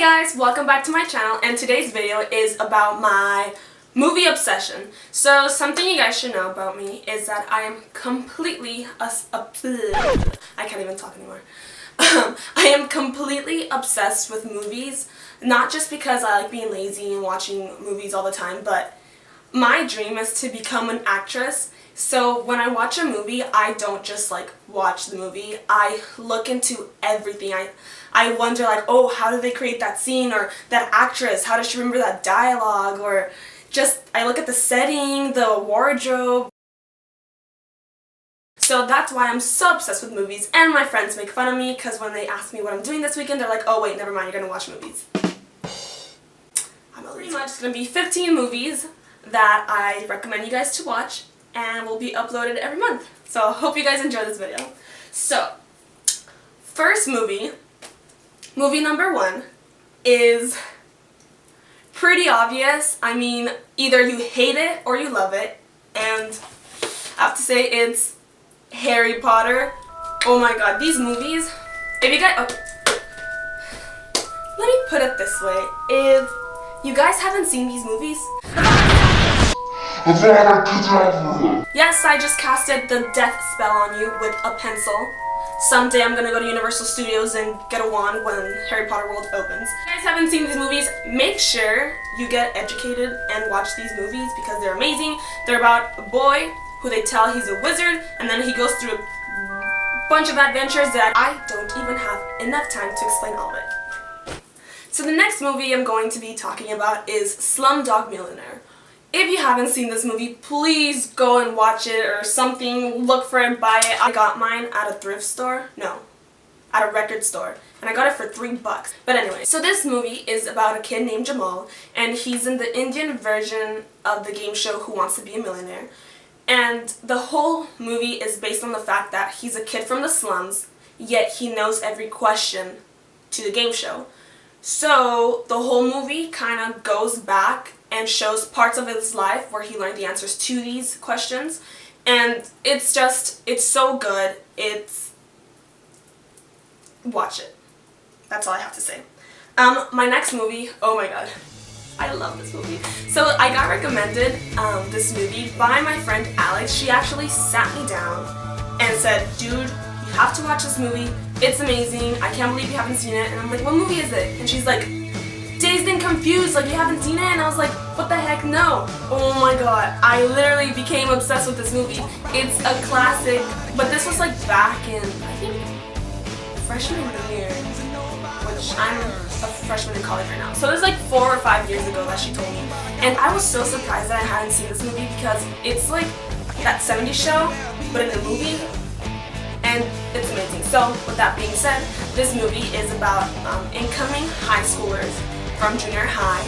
guys, welcome back to my channel, and today's video is about my movie obsession. So something you guys should know about me is that I am completely I can't even talk anymore. I am completely obsessed with movies, not just because I like being lazy and watching movies all the time, but my dream is to become an actress. So when I watch a movie, I don't just like watch the movie. I look into everything. I wonder like, oh, how did they create that scene, or that actress, how does she remember that dialogue, or just I look at the setting, the wardrobe. So that's why I'm so obsessed with movies, and my friends make fun of me because when they ask me what I'm doing this weekend, they're like, oh wait, never mind, you're gonna watch movies. I'm pretty much gonna be 15 movies that I recommend you guys to watch, and will be uploaded every month. So hope you guys enjoy this video. So, first movie number 1 is pretty obvious. I mean, either you hate it or you love it, and I have to say it's Harry Potter. Oh my god, these movies, if you guys, let me put it this way, if you guys haven't seen these movies, yes, I just casted the death spell on you with a pencil. Someday I'm gonna go to Universal Studios and get a wand when Harry Potter World opens. If you guys haven't seen these movies, make sure you get educated and watch these movies because they're amazing. They're about a boy who they tell he's a wizard, and then he goes through a bunch of adventures that I don't even have enough time to explain all of it. So the next movie I'm going to be talking about is Slumdog Millionaire. If you haven't seen this movie, please go and watch it or something, look for it, buy it. I got mine at a thrift store, no, at a record store, and I got it for $3. But anyway, so this movie is about a kid named Jamal, and he's in the Indian version of the game show Who Wants to Be a Millionaire. And the whole movie is based on the fact that he's a kid from the slums, yet he knows every question to the game show. So the whole movie kind of goes back and shows parts of his life where he learned the answers to these questions, and it's so good. Watch it. That's all I have to say. My next movie, oh my god, I love this movie. So I got recommended this movie by my friend Alex. She actually sat me down and said, dude, you have to watch this movie. It's amazing. I can't believe you haven't seen it. And I'm like, what movie is it? And she's like, Dazed and Confused, like you haven't seen it? And I was like, what the heck, no. Oh my god, I literally became obsessed with this movie. It's a classic, but this was like back in, I think, freshman year, which I'm a freshman in college right now. So it was like 4 or 5 years ago that she told me. And I was so surprised that I hadn't seen this movie because it's like that 70s show, but in a movie. And it's amazing. So with that being said, this movie is about incoming high schoolers from junior high,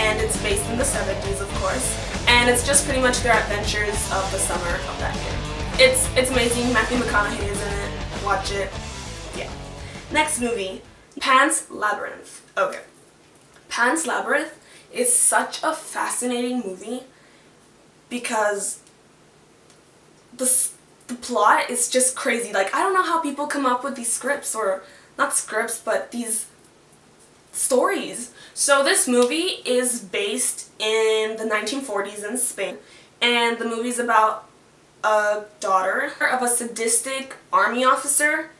and it's based in the 70s, of course, and it's just pretty much their adventures of the summer of that year. It's amazing. Matthew McConaughey is in it. Watch it. Yeah. Next movie, Pan's Labyrinth. Okay. Pan's Labyrinth is such a fascinating movie because the plot is just crazy. Like, I don't know how people come up with these scripts, or not scripts, but these stories. So this movie is based in the 1940s in Spain, and the movie's about a daughter of a sadistic army officer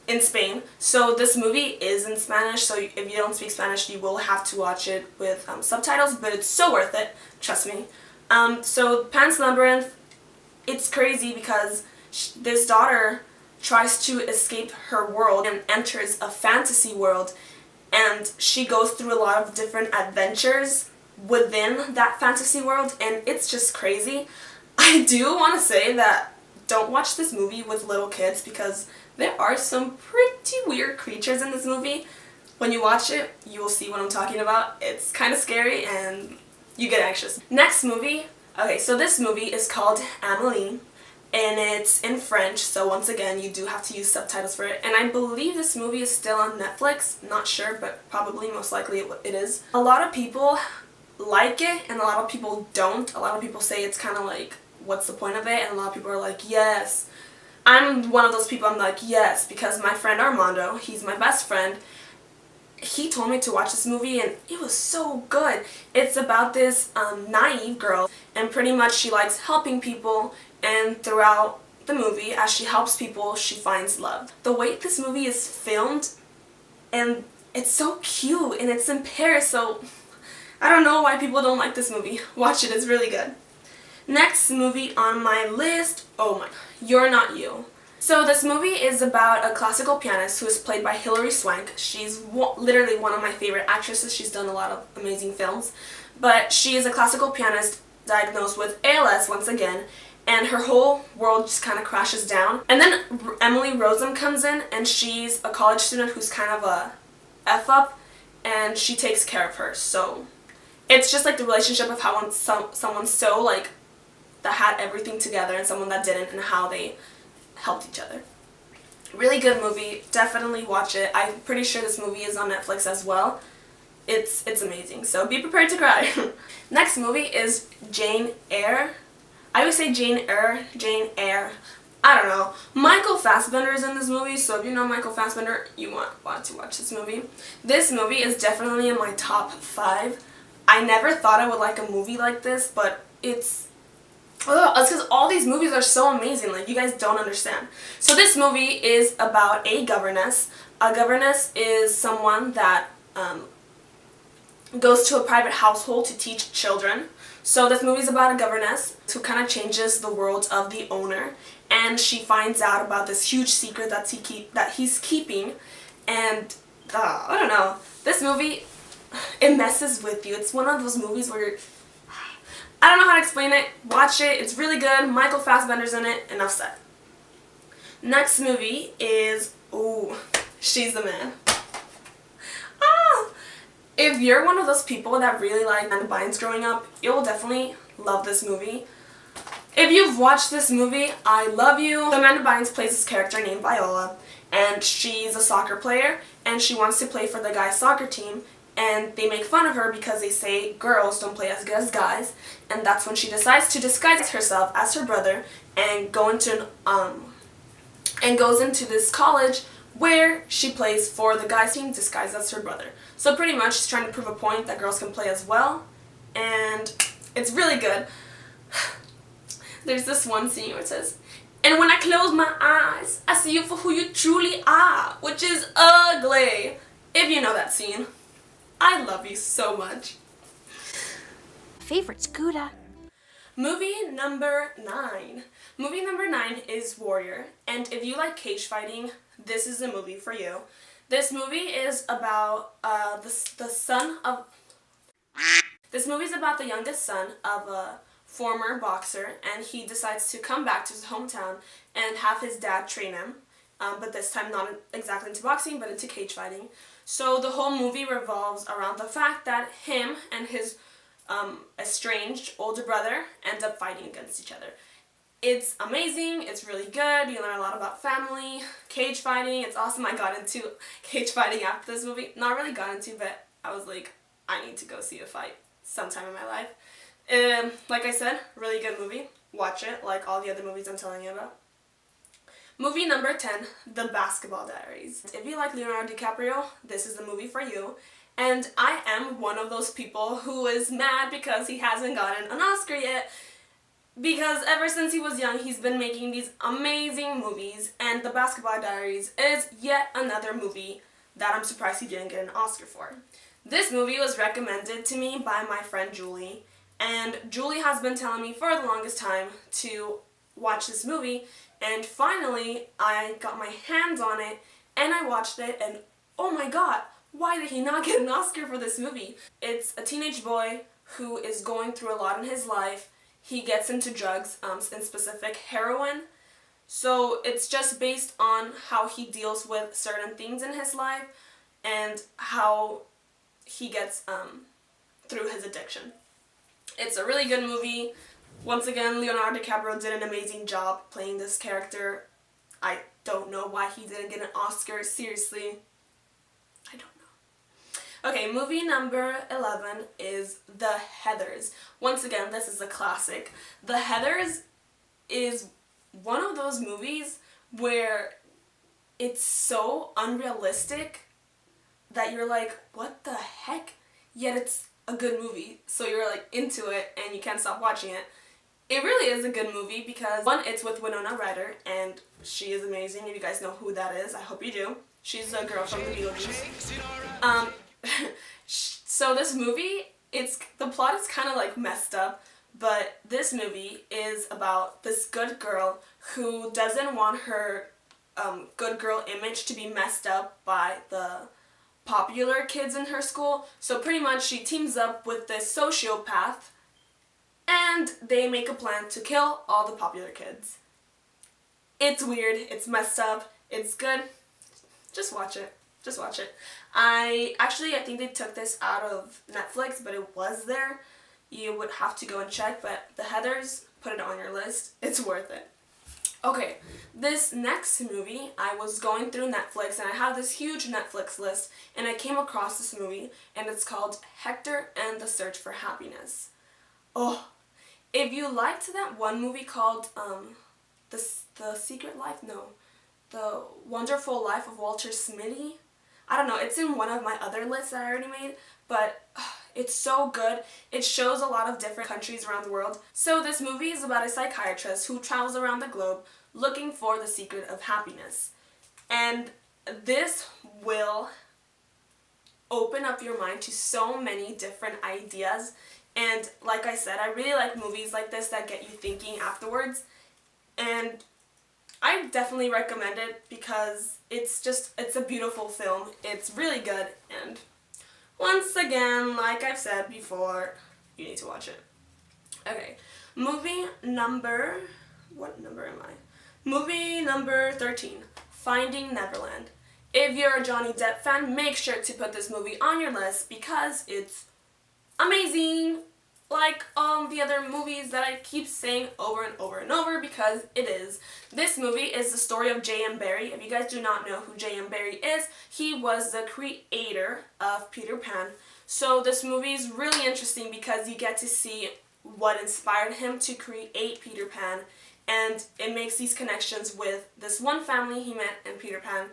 in Spain. So this movie is in Spanish, so if you don't speak Spanish, you will have to watch it with subtitles, but it's so worth it, trust me. So Pan's Labyrinth, it's crazy because this daughter tries to escape her world and enters a fantasy world, and she goes through a lot of different adventures within that fantasy world, and it's just crazy. I do want to say that don't watch this movie with little kids because there are some pretty weird creatures in this movie. When you watch it, you will see what I'm talking about. It's kind of scary and you get anxious. Next movie. Okay, so this movie is called Amelie, and it's in French, so once again, you do have to use subtitles for it. And I believe this movie is still on Netflix. Not sure, but probably, most likely it is. A lot of people like it, and a lot of people don't. A lot of people say it's kind of like, what's the point of it? And a lot of people are like, yes. I'm one of those people, I'm like, yes, because my friend Armando, he's my best friend, he told me to watch this movie and it was so good. It's about this naive girl, and pretty much she likes helping people, and throughout the movie, as she helps people, she finds love. The way this movie is filmed, and it's so cute, and it's in Paris, so I don't know why people don't like this movie. Watch it, it's really good. Next movie on my list, oh my, You're Not You. So this movie is about a classical pianist who is played by Hilary Swank. She's literally one of my favorite actresses. She's done a lot of amazing films. But she is a classical pianist diagnosed with ALS once again, and her whole world just kind of crashes down. And then Emily Rossum comes in, and she's a college student who's kind of a F-up, and she takes care of her. So it's just like the relationship of how someone so like that had everything together and someone that didn't, and how they helped each other. Really good movie. Definitely watch it. I'm pretty sure this movie is on Netflix as well. It's amazing. So be prepared to cry. Next movie is Jane Eyre. I would say Jane Eyre. I don't know. Michael Fassbender is in this movie, so if you know Michael Fassbender, you want to watch this movie. This movie is definitely in my top 5. I never thought I would like a movie like this, but it's because all these movies are so amazing, like you guys don't understand. So this movie is about a governess. A governess is someone that goes to a private household to teach children. So this movie is about a governess who kind of changes the world of the owner, and she finds out about this huge secret that he's keeping, and I don't know. This movie, it messes with you. It's one of those movies where I don't know how to explain it. Watch it. It's really good. Michael Fassbender's in it. Enough said. Next movie is, She's the Man. If you're one of those people that really like Amanda Bynes growing up, you'll definitely love this movie. If you've watched this movie, I love you. Amanda Bynes plays this character named Paola, and she's a soccer player, and she wants to play for the guys' soccer team. And they make fun of her because they say girls don't play as good as guys, and that's when she decides to disguise herself as her brother and goes into this college where she plays for the guys team disguised as her brother. So pretty much she's trying to prove a point that girls can play as well, and it's really good. There's this one scene where it says, "And when I close my eyes, I see you for who you truly are," which is ugly. If you know that scene. I love you so much. Favorite Scooter. Movie number 9. Movie number 9 is Warrior, and if you like cage fighting, this is a movie for you. This movie is about the son of. This movie is about the youngest son of a former boxer, and he decides to come back to his hometown and have his dad train him, but this time not exactly into boxing, but into cage fighting. So the whole movie revolves around the fact that him and his estranged older brother end up fighting against each other. It's amazing, it's really good, you learn a lot about family, cage fighting, it's awesome. I got into cage fighting after this movie. Not really got into, but I was like, I need to go see a fight sometime in my life. Like I said, really good movie. Watch it, like all the other movies I'm telling you about. Movie number 10, The Basketball Diaries. If you like Leonardo DiCaprio, this is the movie for you. And I am one of those people who is mad because he hasn't gotten an Oscar yet. Because ever since he was young, he's been making these amazing movies. And The Basketball Diaries is yet another movie that I'm surprised he didn't get an Oscar for. This movie was recommended to me by my friend Julie. And Julie has been telling me for the longest time to watch this movie. And finally, I got my hands on it, and I watched it, and oh my god, why did he not get an Oscar for this movie? It's a teenage boy who is going through a lot in his life. He gets into drugs, in specific heroin. So it's just based on how he deals with certain things in his life and how he gets through his addiction. It's a really good movie. Once again, Leonardo DiCaprio did an amazing job playing this character. I don't know why he didn't get an Oscar, seriously. I don't know. Okay, movie number 11 is The Heathers. Once again, this is a classic. The Heathers is one of those movies where it's so unrealistic that you're like, what the heck? Yet it's a good movie, so you're like into it and you can't stop watching it. It really is a good movie because, one, it's with Winona Ryder, and she is amazing. If you guys know who that is, I hope you do. She's a girl from the Beetlejuice. So this movie, the plot is kind of like messed up, but this movie is about this good girl who doesn't want her good girl image to be messed up by the popular kids in her school. So pretty much she teams up with this sociopath and they make a plan to kill all the popular kids. It's weird, it's messed up, it's good. Just watch it. Just watch it. I think they took this out of Netflix, but it was there. You would have to go and check, but the Heathers, put it on your list. It's worth it. Okay, this next movie, I was going through Netflix and I have this huge Netflix list and I came across this movie and it's called Hector and the Search for Happiness. Oh, if you liked that one movie called The Secret Life, no, The Wonderful Life of Walter Mitty, I don't know, it's in one of my other lists that I already made, but it's so good. It shows a lot of different countries around the world. So this movie is about a psychiatrist who travels around the globe looking for the secret of happiness. And this will open up your mind to so many different ideas. And like I said, I really like movies like this that get you thinking afterwards. And I definitely recommend it because it's a beautiful film. It's really good, and once again, like I've said before, you need to watch it. Okay, movie number, what number am I? Movie number 13, Finding Neverland. If you're a Johnny Depp fan, make sure to put this movie on your list because it's amazing. Like the other movies that I keep saying over and over and over, because it is. This movie is the story of J.M. Barrie. If you guys do not know who J.M. Barrie is, he was the creator of Peter Pan. So this movie is really interesting because you get to see what inspired him to create Peter Pan, and it makes these connections with this one family he met in Peter Pan.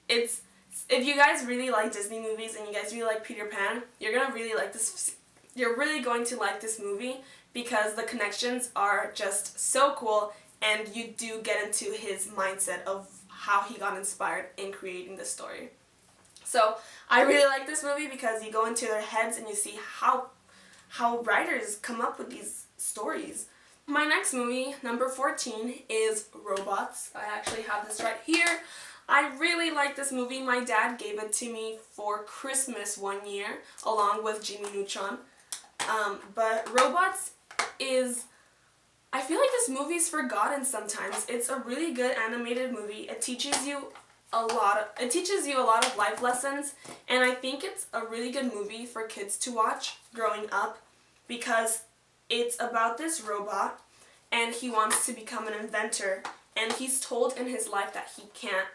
If you guys really like Disney movies and you guys really like Peter Pan, you're gonna really like this. You're really going to like this movie because the connections are just so cool and you do get into his mindset of how he got inspired in creating this story. So I really like this movie because you go into their heads and you see how writers come up with these stories. My next movie, number 14, is Robots. I actually have this right here. I really like this movie. My dad gave it to me for Christmas one year along with Jimmy Neutron. But Robots is, I feel like this movie's forgotten sometimes. It's a really good animated movie. It teaches you a lot of life lessons, and I think it's a really good movie for kids to watch growing up because it's about this robot and he wants to become an inventor, and he's told in his life that he can't.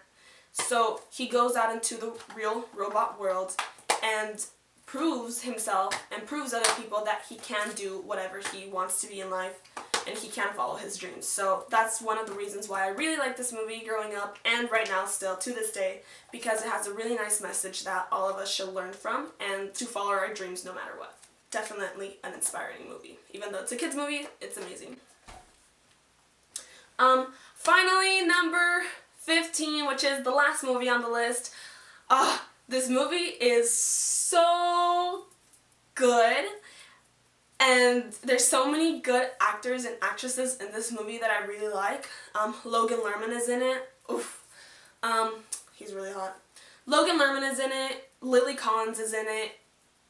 So he goes out into the real robot world and proves himself and proves other people that he can do whatever he wants to be in life and he can follow his dreams. So that's one of the reasons why I really like this movie growing up and right now still to this day, because it has a really nice message that all of us should learn from and to follow our dreams no matter what. Definitely an inspiring movie. Even though it's a kids movie, it's amazing. Finally, number 15, which is the last movie on the list. This movie is so good, and there's so many good actors and actresses in this movie that I really like. Logan Lerman is in it. Oof. He's really hot. Logan Lerman is in it. Lily Collins is in it.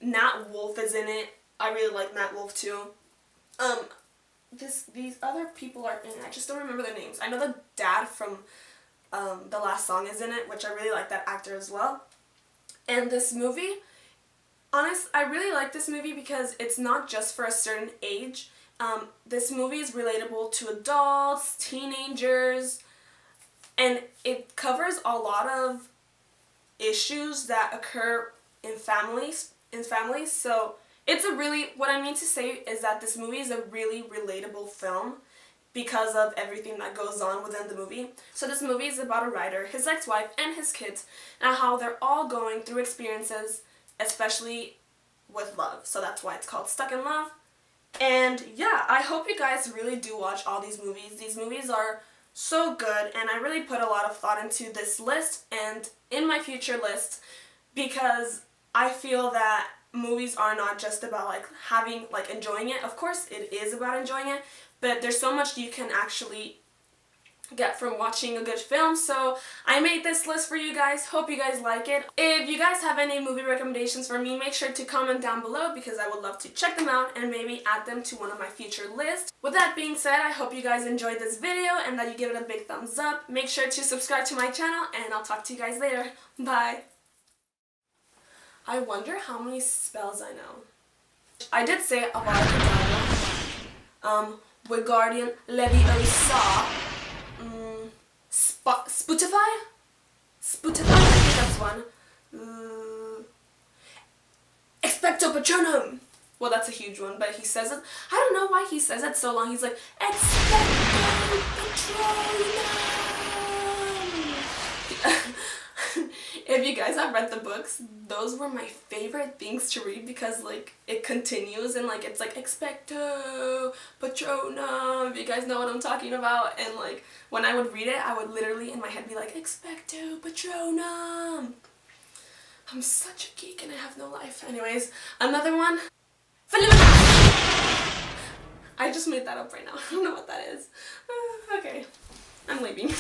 Nat Wolff is in it. I really like Nat Wolff too. These other people are in it. I just don't remember their names. I know the dad from The Last Song is in it, which I really like that actor as well. And this movie, I really like this movie because it's not just for a certain age. This movie is relatable to adults, teenagers, and it covers a lot of issues that occur in families. So it's what I mean to say is that this movie is a really relatable film. because of everything that goes on within the movie. So this movie is about a writer, his ex-wife, and his kids, and how they're all going through experiences, especially with love. So that's why it's called Stuck in Love. And yeah, I hope you guys really do watch all these movies. These movies are so good, and I really put a lot of thought into this list and in my future list, because I feel that movies are not just about enjoying it. Of course it is about enjoying it, but there's so much you can actually get from watching a good film. So I made this list for you guys. Hope you guys like it. If you guys have any movie recommendations for me, make sure to comment down below, because I would love to check them out and maybe add them to one of my future lists. With that being said, I hope you guys enjoyed this video and that you give it a big thumbs up. Make sure to subscribe to my channel, and I'll talk to you guys later. Bye! I wonder how many spells I know. I did say Avada Kedavra, Wingardium Leviosa, Spotify? Spotify? I think that's one. Expecto Patronum! Well, that's a huge one, but he says it. I don't know why he says it so long. He's like, Expecto Patronum! If you guys have read the books, those were my favorite things to read, because it continues and it's like Expecto Patronum, if you guys know what I'm talking about. And when I would read it, I would literally in my head be like, Expecto Patronum. I'm such a geek and I have no life. Anyways, another one. I just made that up right now. I don't know what that is. Okay, I'm leaving.